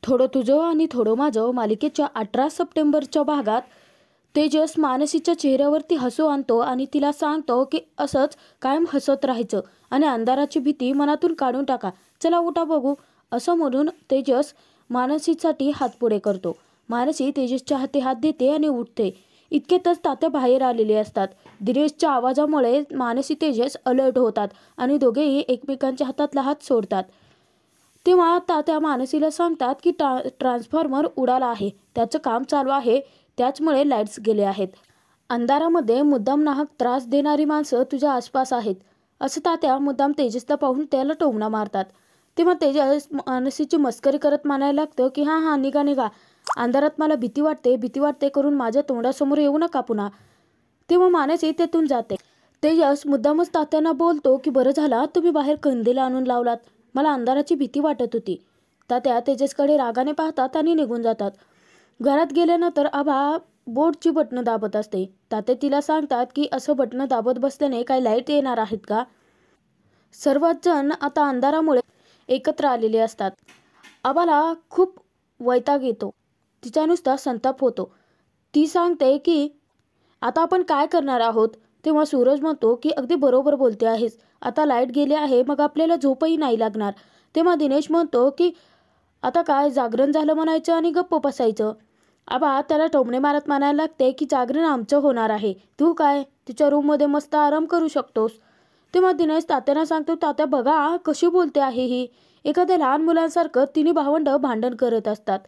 थोडं तुझं आणि थोडं माझं मालिकेच्या 18 सप्टेंबरच्या भागात तेजस मानसीच्या चेहऱ्यावरती हसू आणतो आणि तिला सांगतो की असंच कायम हसत राहायचं आणि अंधाराची भीती मनातून काढून टाका, चला उठा बघू. असं म्हणून तेजस मानसीसाठी हात पुढे करतो. मानसी तेजसच्या हाती हात देते आणि उठते. इतक्यातच तात्या बाहेर आलेले असतात. दिनेशच्या आवाजामुळे मानसी तेजस अलर्ट होतात आणि दोघेही एकमेकांच्या हातातला हात सोडतात. तेव्हा तात्या मानसीला सांगतात की ट्रान्सफॉर्मर उडाला आहे, त्याचं काम चालू आहे, त्याचमुळे लाईट्स गेले आहेत. अंधारामध्ये मुद्दाम नाहक त्रास देणारी माणसं तुझ्या आसपास आहेत, असं तात्या मुद्दाम तेजसला पाहून त्याला टोमणा मारतात. तेव्हा तेजस मानसीची मस्करी करत म्हणायला लागतं की हां हां, निघा निघा, अंधारात मला भीती वाटते करून माझ्या तोंडासमोर येऊ नका पुन्हा. तेव्हा मानसी तेथून जाते. तेजस मुद्दामच तात्यांना बोलतो की बरं झाला तुम्ही बाहेर कंदील आणून लावलात, मला अंधाराची भीती वाटत होती. तात्या तेजसकडे रागाने पाहतात आणि निघून जातात. घरात गेल्यानंतर आभा बोर्डची बटणं दाबत असते. तात्या तिला सांगतात की असं बटणं दाबत बसल्याने काही लाईट येणार आहेत का. सर्वच जण आता अंधारामुळे एकत्र आलेले असतात. आभाला खूप वैताग येतो, तिचा नुसता संताप होतो. ती सांगते की आता आपण काय करणार आहोत. तेव्हा सूरज म्हणतो की अगदी बरोबर बोलते आहेस, आता लाईट गेली आहे मग आपल्याला झोपही नाही लागणार. तेव्हा दिनेश म्हणतो की आता काय जागरण झालं म्हणायचं आणि गप्प बसायचं. आबा त्याला टोमणे मारत म्हणायला लागते की जागरण आमचं होणार आहे, तू काय तिच्या रूममध्ये मस्त आराम करू शकतोस. तेव्हा दिनेश तात्यांना सांगतो, तात्या बघा कशी बोलते आहे ही, एखाद्या लहान मुलांसारखं तिन्ही भावंड भांडण करत असतात.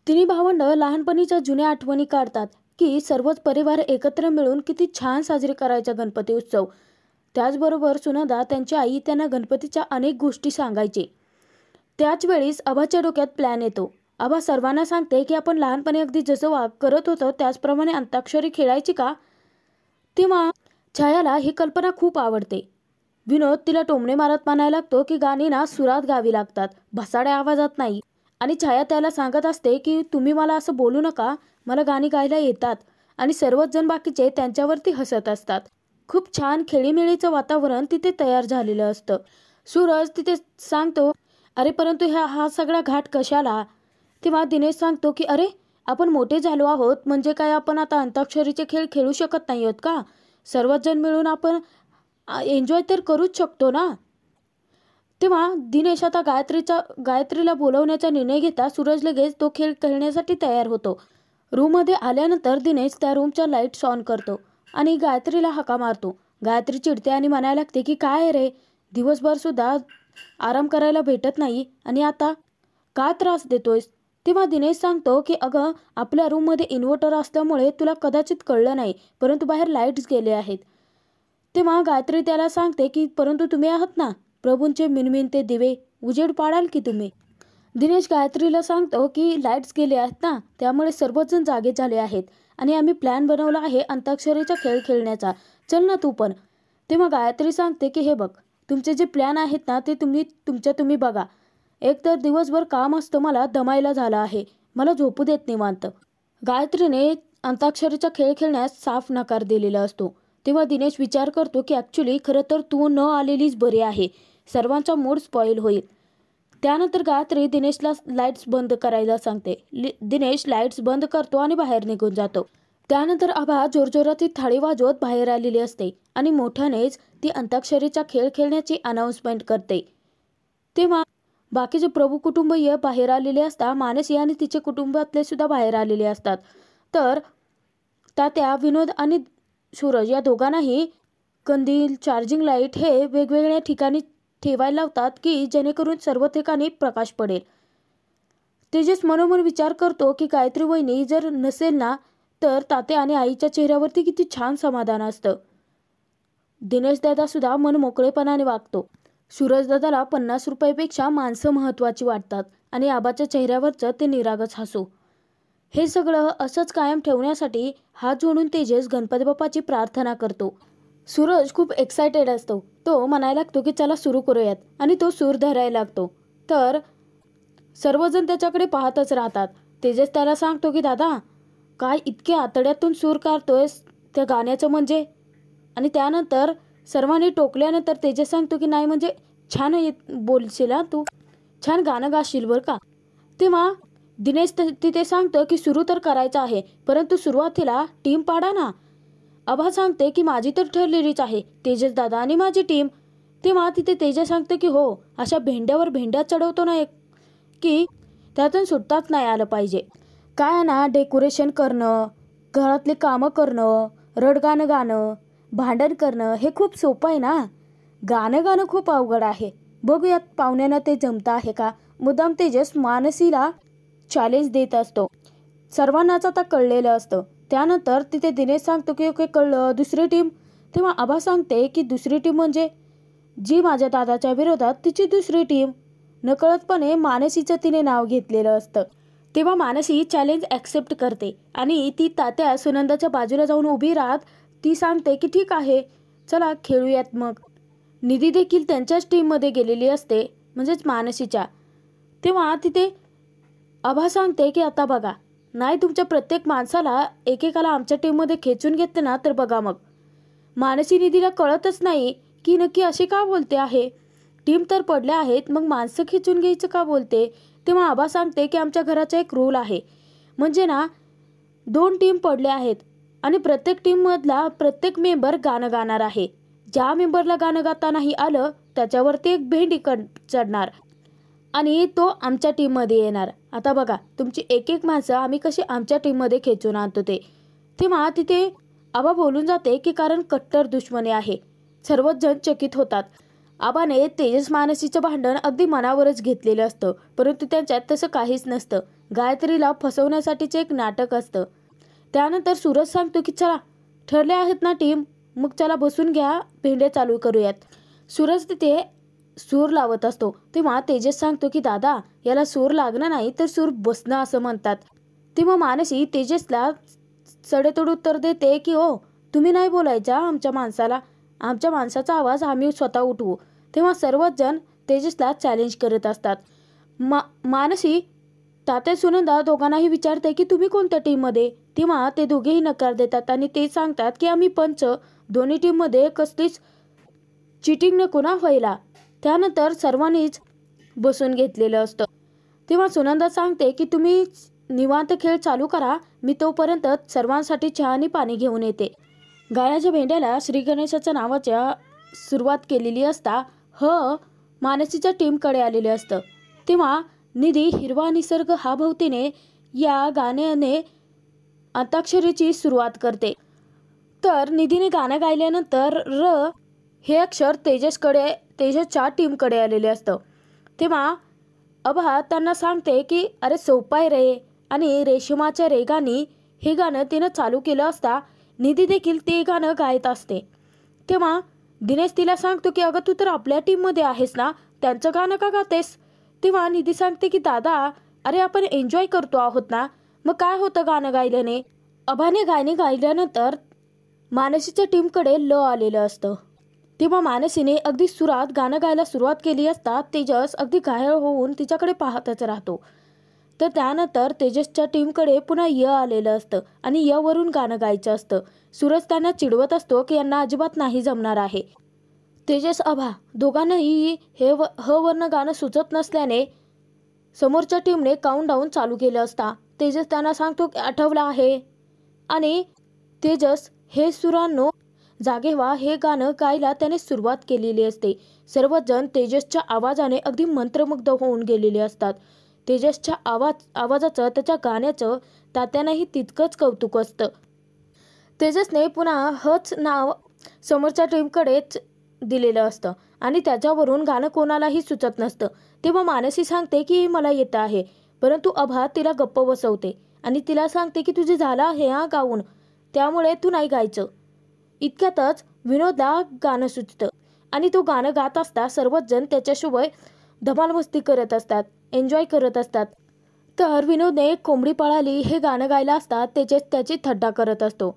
तिन्ही भावंड लहानपणीच्या जुन्या आठवणी काढतात की सर्वच परिवार एकत्र मिळून किती छान साजरी करायचा गणपती उत्सव. त्याचबरोबर सुनंदा त्यांची आई त्यांना गणपतीच्या अनेक गोष्टी सांगायची. त्याच वेळीस आभाच्या डोक्यात प्लॅन येतो. आभा सर्वांना सांगते की आपण लहानपणी अगदी जसं करत होतो त्याचप्रमाणे अंताक्षरी खेळायची का. तेव्हा छायाला ही कल्पना खूप आवडते. विनोद तिला टोमणे मारत म्हणायला लागतो की गाणी ना सुरात गावी लागतात, भसाड्या आवाजात नाही. आणि छाया त्याला सांगत असते की तुम्ही मला असं बोलू नका, मला गाणी गायला येतात. आणि सर्वच जण बाकीचे त्यांच्यावरती हसत असतात. खूप छान खेळीमेळीचं वातावरण तिथे तयार झालेलं असतं. सूरज तिथे सांगतो, अरे परंतु हा सगळा घाट कशाला. तेव्हा दिनेश सांगतो की अरे आपण मोठे झालो आहोत, म्हणजे काय आपण आता अंताक्षरीचे खेळ खेळू शकत नाही आहोत का. सर्वच जण मिळून आपण एन्जॉय तर करूच शकतो ना. तेव्हा दिनेश आता गायत्रीला बोलवण्याचा निर्णय घेता सूरज लगेच तो खेळ खेळण्यासाठी तयार होतो. रूममध्ये आल्यानंतर दिनेश त्या रूमच्या लाईट्स ऑन करतो आणि गायत्रीला हाका मारतो. गायत्री चिडते आणि म्हणायला लागते की काय रे, दिवसभर सुद्धा आराम करायला भेटत नाही आणि आता का त्रास देतोयस. तेव्हा दिनेश सांगतो की अगं आपल्या रूममध्ये इन्व्हर्टर असल्यामुळे तुला कदाचित कळलं नाही, परंतु बाहेर लाईट्स गेले आहेत. तेव्हा गायत्री त्याला सांगते की परंतु तुम्ही आहात ना, प्रभूंचे मिनमिनते दिवे, उजेड पाडाल की तुम्ही. दिनेश गायत्रीला सांगतो की लाईट्स गेले आहेत ना, त्यामुळे सर्वजण जागे झाले आहेत आणि आम्ही प्लॅन बनवला आहे अंताक्षरीचा खेळ खेळण्याचा, चल ना तू पण. तेव्हा गायत्री सांगते की हे बघ, तुमचे जे प्लॅन आहेत ना ते तुम्ही बघा. एकतर दिवसभर काम असतं, मला दमायला झालं आहे, मला झोपू देत निवांत. गायत्रीने अंताक्षरीचा खेळ खेळण्यास साफ नकार दिलेला असतो. तेव्हा दिनेश विचार करतो की ॲक्च्युली खरं तर तू न आलेलीच बरी आहे, सर्वांचा मूड स्पॉईल होईल. त्यानंतर गायत्री दिनेशला लाईट्स बंद करायला सांगते. दिनेश लाईट्स बंद करतो आणि बाहेर निघून जातो. त्यानंतर आभा जोरजोराती थाळी वाजवत बाहेर आलेली असते आणि मोठ्यानेच ती अंताक्षरीचा खेळ खेळण्याची अनाउन्समेंट करते. तेव्हा बाकीचे प्रभू कुटुंबीय बाहेर आलेले असतात, मानसी आणि तिचे कुटुंबातले सुद्धा बाहेर आलेले असतात. तर तात्या, विनोद आणि सूरज या दोघांनाही कंदील, चार्जिंग लाईट हे वेगवेगळ्या ठिकाणी ठेवायला लावतात की जेणेकरून सर्व ठिकाणी प्रकाश पडेल. तेजस मनोमन विचार करतो की गायत्री वहिनी जर नसेल ना तर तात्या आणि आईच्या चेहऱ्यावरती किती छान समाधान असतं. दिनेश दादा सुद्धा मन मोकळेपणाने वागतो. सूरज दादाला 50 रुपयापेक्षा माणसं महत्त्वाची वाटतात आणि आबाच्या चेहऱ्यावरचं ते निरागस हसू. हे सगळं असंच कायम ठेवण्यासाठी हात जोडून तेजस गणपती बाप्पाची प्रार्थना करतो. सूरज खूप एक्सायटेड असतो. तो म्हणायला लागतो की चला सुरू करूयात आणि तो सूर धरायला लागतो. तर सर्वजण त्याच्याकडे पाहतच राहतात. तेजस त्याला सांगतो की दादा काय इतके आतड्यातून सूर काढतोयस त्या गाण्याचं म्हणजे. आणि त्यानंतर सर्वांनी टोकल्यानंतर तेजस सांगतो की नाही म्हणजे छान बोलशील, तू छान गाणं गाशील बरं का. तेव्हा दिनेश तिथे सांगतं की सुरू तर करायचं आहे, परंतु सुरुवातीला टीम पाडा ना. आभा सांगते की माझी तर ठरलेलीच आहे, तेजस दादा आणि माझी टीम. तेव्हा तिथे तेजस सांगतं की हो, अशा भेंड्यावर भेंड्या चढवतो ना एक, की त्यातून सुटताच नाही आलं पाहिजे. काय ना, डेकोरेशन करणं, घरातली कामं करणं, रडगाणं गाणं, भांडण करणं हे खूप सोपं आहे ना. गाणं खूप अवघड आहे. बघूयात पाहुण्यांना ते जमतं आहे का. मुद्दाम तेजस मानसीला चॅलेंज देत असतो. सर्वांनाच आता कळलेलं असतं. त्यानंतर तिथे दिनेश सांगतो की ओके कळलं, दुसरी टीम. तेव्हा आभा सांगते की दुसरी टीम म्हणजे जी माझ्या दादाच्या विरोधात तिची दुसरी टीम. नकळतपणे मानसीचं तिने नाव घेतलेलं असतं. तेव्हा मानसी चॅलेंज ॲक्सेप्ट करते आणि ती तात्या सुनंदाच्या बाजूला जाऊन उभी राहत ती सांगते की ठीक आहे, चला खेळूयात मग. निधी देखील त्यांच्याच टीममध्ये गेलेली असते, म्हणजेच मानसीच्या. तेव्हा तिथे आभा सांगते की आता बघा, नाही तुमच्या प्रत्येक माणसाला एकेकाला आमच्या टीममध्ये खेचून घेते ना, तर बघा मग. मानसी निधीला कळतच नाही की नक्की असे का बोलते आहे. टीम तर पडल्या आहेत, मग माणसं खिचून घ्यायचं का बोलते. तेव्हा आभा सांगते की आमच्या घराचा एक रूल आहे, म्हणजे ना 2 टीम पडल्या आहेत आणि प्रत्येक टीममधला प्रत्येक मेंबर गाणं गाणार आहे. ज्या मेंबरला गाणं गाता नाही आलं त्याच्यावरती एक भेंडी चढणार आणि तो आमच्या टीममध्ये येणार. आता बघा, तुमची एक एक माणसं आम्ही कशी आमच्या टीममध्ये खेचून आणतो ते. तेव्हा तिथे आबा बोलून जाते की कारण कट्टर दुश्मनी आहे. सर्वच जण चकित होतात. आबाने तेजस मानसीचं भांडण अगदी मनावरच घेतलेलं असतं, परंतु त्यांच्यात तसं काहीच नसतं. गायत्रीला फसवण्यासाठीचं एक नाटक असतं. त्यानंतर सूरज सांगतो की चला, ठरले आहेत ना टीम, मग चला बसून घ्या, भेंडे चालू करूयात. सूरज तिथे सूर लावत असतो. तेव्हा तेजस सांगतो की दादा, याला सूर लागणं नाही तर सूर बसणं असं म्हणतात. तेव्हा मानसी तेजसला सडेतोड उत्तर देते की हो, तुम्ही नाही बोलायचा आमच्या माणसाला, आमच्या माणसाचा आवाज आम्ही स्वतः उठवू. तेव्हा सर्वच जण तेजसला चॅलेंज करत असतात. मानसी तात्या सुनंदा दोघांनाही विचारते की तुम्ही कोणत्या टीममध्ये. तेव्हा ते दोघेही नकार देतात आणि ते सांगतात की आम्ही पंच, दोन्ही टीममध्ये कसलीच चिटिंग नको ना व्हायला. त्यानंतर सर्वांनीच बसून घेतलेलं असतं. तेव्हा सुनंदा सांगते की तुम्ही निवांत खेळ चालू करा, मी तोपर्यंत सर्वांसाठी चहा आणि पाणी घेऊन येते. गाण्याच्या भेंड्याला श्री गणेशाच्या नावाच्या सुरुवात केलेली असता मानसीच्या टीमकडे आलेले असतं. तेव्हा निधी हिरवा निसर्ग हा भोवतीने या गाण्याने अंताक्षरीची सुरुवात करते. तर निधीने गाणं गायल्यानंतर हे अक्षर तेजसच्या टीमकडे आलेले असतं. तेव्हा अभा त्यांना सांगते की अरे सोपं आहे रे, आणि रेशमाच्या रेगानी हे गाणं तिनं चालू केलं असता निधी देखील ते गाणं गायत असते. तेव्हा दिनेश तिला सांगतो की अगं तू तर आपल्या टीममध्ये आहेस ना, त्यांचं गाणं का गातेस. तेव्हा निधी सांगते की दादा, अरे आपण एन्जॉय करतो आहोत ना, मग काय होतं गाणं गायल्याने. अभाने गाणे गायल्यानंतर मानसीच्या टीमकडे आलेलं असतं. तेव्हा मानसीने अगदी सुरात गाणं गायला सुरुवात केली असता तेजस अगदी घायल होऊन तिच्याकडे पाहतच राहतो. तर त्यानंतर तेजसच्या टीमकडे पुन्हा आलेलं असतं आणि वरून गाणं गायचं असतं. सूरज त्यांना चिडवत असतो की यांना अजिबात नाही जमणार आहे. तेजस आभा दोघांनाही वरनं गाणं सुचत नसल्याने समोरच्या टीमने काउंटडाऊन चालू केलं असता. तेजस त्यांना सांगतो की आठवलं आहे, आणि तेजस हे सुरांनो जागे व्हा हे गाणं गायला त्याने सुरुवात केलेली असते. सर्वच जण तेजसच्या आवाजाने अगदी मंत्रमुग्ध होऊन गेलेले असतात. तेजसच्या आवाजाचं, त्याच्या गाण्याचं तात्यांनाही तितकंच कौतुक असतं. तेजसने पुन्हा हच नाव समोरच्या टीमकडेच दिलेलं असतं आणि त्याच्यावरून गाणं कोणालाही सुचत नसतं. तेव्हा मानसी सांगते की मला येतं आहे, परंतु अभा तिला गप्प बसवते आणि तिला सांगते की तुझे झालं आहे गाऊन, त्यामुळे तू नाही गायचं. इतक्यातच विनोदला गाणं सुचतं आणि तो गाणं गात असता सर्वच जण त्याच्याशिवाय धमाल मस्ती करत असतात, एन्जॉय करत असतात. तर विनोदने कोंबडी पळाली हे गाणं गायला असता त्याची थट्टा करत असतो.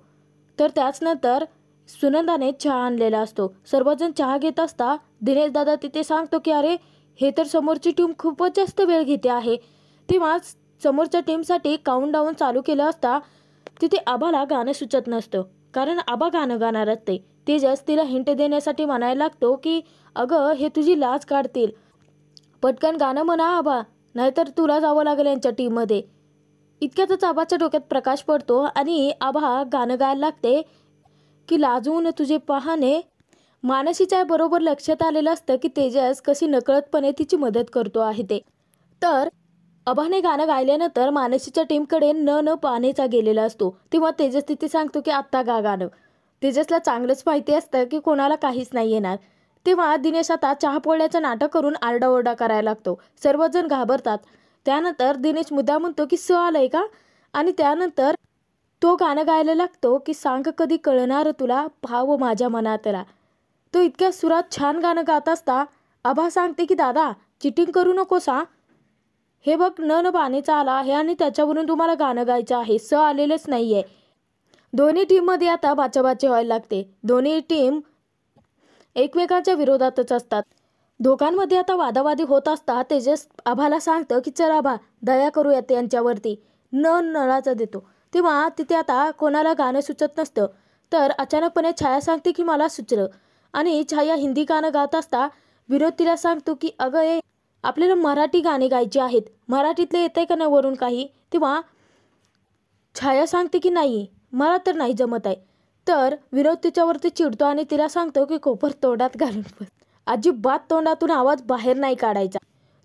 तर त्याचनंतर सुनंदाने चहा आणलेला असतो. सर्वजण चहा घेत असता दिनेश दादा तिथे सांगतो की अरे हे तर समोरची टीम खूपच जास्त वेळ घेते आहे. तेव्हा समोरच्या टीमसाठी काउंटडाऊन चालू केलं असता तिथे आबाला गाणं सुचत नसतं, कारण आबा गाणं गाणार असते. तेजस तिला हिंट देण्यासाठी म्हणायला लागतो की अगं हे तुझी लाज काढतील, पटकन गाणं म्हणा आबा. नाहीतर तुला जावं लागेल यांच्या टीममध्ये. इतक्यातच आबाच्या डोक्यात प्रकाश पडतो आणि आबा गाणं गायला लागते की लाजवून तुझे पाहणे. मानसीच्या बरोबर लक्षात आलेलं असतं की तेजस कशी नकळतपणे तिची मदत करतो आहे ते. तर आबाने गाणं गायल्यानंतर मानसीच्या टीमकडे न पाहणेचा गेलेला असतो. तेव्हा तेजस तिथे सांगतो की आत्ता गा गाणं. तेजसला चांगलंच माहिती असतं की कोणाला काहीच नाही येणार. तेव्हा दिनेश आता चहा पोळ्याचं नाटक करून आरडाओरडा करायला लागतो. सर्वजण घाबरतात. त्यानंतर दिनेश मुद्दा म्हणतो की आलंय का, आणि त्यानंतर तो गाणं गायला लागतो की सांग कधी कळणार तुला भाव माझ्या मनातला. तो इतक्या सुरात छान गाणं गात असता आभा सांगते की दादा चिटिंग करू नकोस हा. हे बघ न पाणीचा आला आहे आणि त्याच्यावरून तुम्हाला गाणं गायचं आहे. आलेलंच नाही आहे. दोन्ही टीममध्ये आता बाचाबाची व्हायला लागते. दोन्ही टीम एकमेकांच्या विरोधातच असतात. दोघांमध्ये आता वादावादी होत असता तेजस आभाला सांगतं की चल आभा दया करूयात त्यांच्यावरती. नळाचा देतो. तेव्हा तिथे आता कोणाला गाणं सुचत नसतं. तर अचानकपणे छाया सांगते की मला सुचलं. आणि छाया हिंदी गाणं गात असता विनोद तिला सांगतो की अगं आपल्याला मराठी गाणे गायचे आहेत. मराठीतले येतंय का नाही वरून काही. तेव्हा छाया सांगते की नाही मला तर नाही जमत आहे. तर विनोद तिच्यावरती चिडतो आणि तिला सांगतो की कोपर तोंडात घालून बस. अजिबात तोंडातून आवाज बाहेर नाही काढायचा.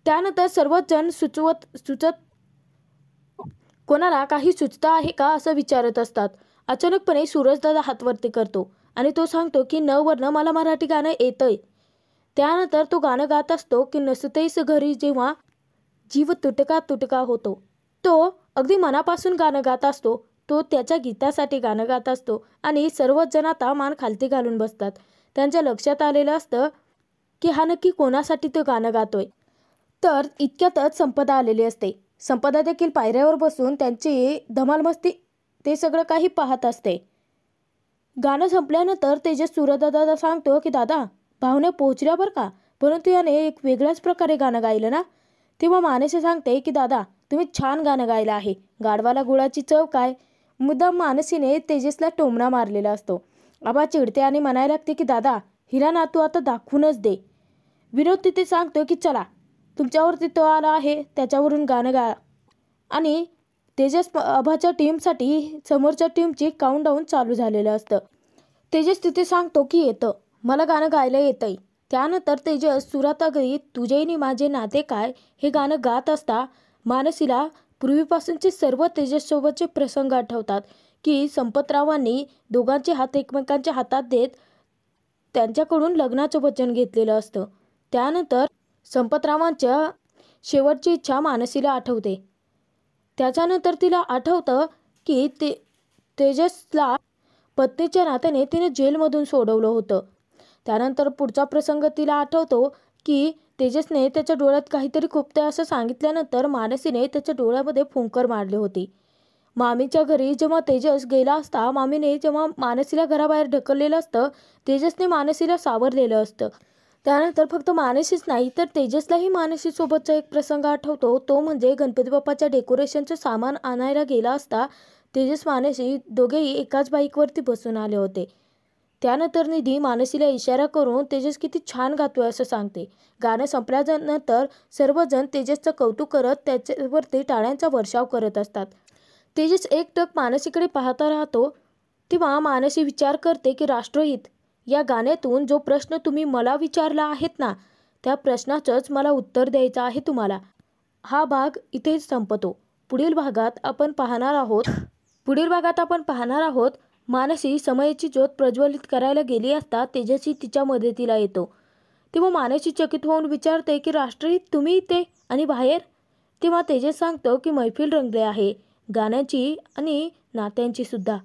त्यानंतर सर्वच जण सुचत कोणाला काही सुचतं आहे का असं विचारत असतात. अचानकपणे सूरजदादा हात वरती करतो आणि तो सांगतो की वरनं मला मराठी गाणं येतंय. त्यानंतर तो गाणं गात असतो की नसतेस घरी जेव्हा जीव तुटका तुटका होतो. तो अगदी मनापासून गाणं गात असतो. तो त्याच्या गीतासाठी गाणं गात असतो आणि सर्वच जण आता मान खालती घालून बसतात. त्यांच्या लक्षात आलेलं असतं की हा नक्की कोणासाठी तो गाणं गातोय. तर इतक्यातच संपदा आलेली असते. संपदा देखील पायऱ्यावर बसून त्यांची धमालमस्ती ते सगळं काही पाहत असते. गाणं संपल्यानंतर तेजस सूरजदादा सांगतो की दादा भावना पोहोचल्या बरं का, परंतु याने एक वेगळ्याच प्रकारे गाणं गायलं ना. तेव्हा मानसी सांगते की दादा तुम्ही छान गाणं गायलं आहे. गाढवाला गुळाची चव काय. मुद्दाम मानसीने तेजसला टोमणा मारलेला असतो. आबा चिडते आणि म्हणायला लागते की दादा हिला ना तू आता दाखवूनच दे. विनोद तिथे सांगतो की चला तुमच्यावरती तो आला आहे त्याच्यावरून गाणं गा. आणि तेजस आभाच्या टीमसाठी समोरच्या टीमची काउंटडाऊन चालू झालेलं असतं. तेजस तिथे सांगतो की येतं मला गाणं गायला येतंय. त्यानंतर तेजस सुरातागरी तुझेनी माझे नाते काय हे गाणं गात असता मानसीला पूर्वीपासूनचे सर्व तेजससोबतचे प्रसंग आठवतात की संपतरावांनी दोघांचे हात एकमेकांच्या हातात देत त्यांच्याकडून लग्नाचं वचन घेतलेलं असतं. त्यानंतर संपतरावांच्या शेवटची इच्छा मानसीला आठवते. त्याच्यानंतर तिला आठवतं की तेजसला पत्नीच्या नात्याने तिने जेलमधून सोडवलं होतं. त्यानंतर पुढचा प्रसंग तिला आठवतो की तेजसने त्याच्या डोळ्यात काहीतरी खुपते असं सांगितल्यानंतर मानसीने त्याच्या डोळ्यामध्ये फुंकर मारली होती. मामीच्या घरी जेव्हा तेजस गेला असता मामीने जेव्हा मानसीला घराबाहेर ढकललेलं असतं तेजसने मानसीला सावरलेलं असतं. त्यानंतर फक्त मानसीच नाही तर तेजसलाही मानसीसोबतचा एक प्रसंग आठवतो. तो म्हणजे गणपती बाप्पाच्या डेकोरेशनचं सामान आणायला गेला असता तेजस मानसी दोघेही एकाच बाईकवरती बसून आले होते. त्यानंतर निधी मानसीला इशारा करून तेजस किती छान गातोय असं सांगते. गाणं संपल्यानंतर सर्वजण तेजसचं कौतुक करत त्याच्यावरती टाळ्यांचा वर्षाव करत असतात. तेजस एकटक मानसीकडे पाहता राहतो. तेव्हा मानसी विचार करते की राष्ट्रहित या गाण्यातून जो प्रश्न तुम्ही मला विचारला आहेत ना त्या प्रश्नाचंच मला उत्तर द्यायचं आहे तुम्हाला. हा भाग इथेच संपतो. पुढील भागात आपण पाहणार आहोत मानसी समयेची ज्योत प्रज्वलित करायला गेली असता तेजसही तिच्या मदतीला येतो. तेव्हा मानसी चकित होऊन विचारते की राष्ट्रहित तुम्ही इथे आणि बाहेर. तेव्हा तेजस सांगतो की मैफिल रंगले आहे गाण्याची आणि नात्यांची सुद्धा.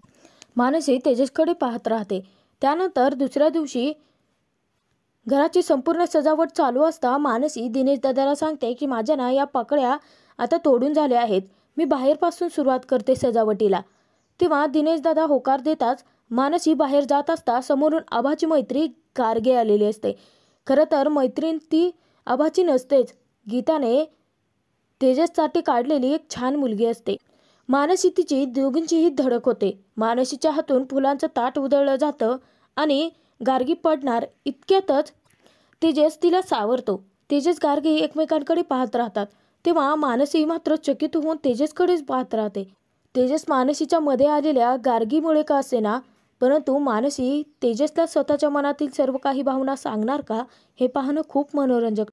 मानसी तेजसकडे पाहत राहते. त्यानंतर दुसऱ्या दिवशी घराची संपूर्ण सजावट चालू असता मानसी दिनेश दादाला सांगते की माझ्या ना या पाकळ्या आता तोडून झाल्या आहेत. मी बाहेरपासून सुरुवात करते सजावटीला. तेव्हा दिनेश दादा होकार देताच मानसी बाहेर जात असता समोरून आभाची मैत्री गार्गे आलेली असते. खरं तर मैत्रीण ती आभाची नसतेच. गीताने तेजससाठी काढलेली एक छान मुलगी असते. मानसी तिची दोघींचीही धडक होते. मानसीच्या हातून फुलांचं ताट उधळलं जातं आणि गार्गी पडणार इतक्यातच तेजस तिला सावरतो. तेजस गार्गी एकमेकांकडे पाहत राहतात. तेव्हा मानसी मात्र चकित होऊन तेजसकडेच पाहत राहते. तेजस मानसीच्या मध्ये आलेल्या गार्गीमुळे का असेना, परंतु मानसी तेजसला स्वतःच्या मनातील सर्व काही भावना सांगणार का, हे पाहणं खूप मनोरंजक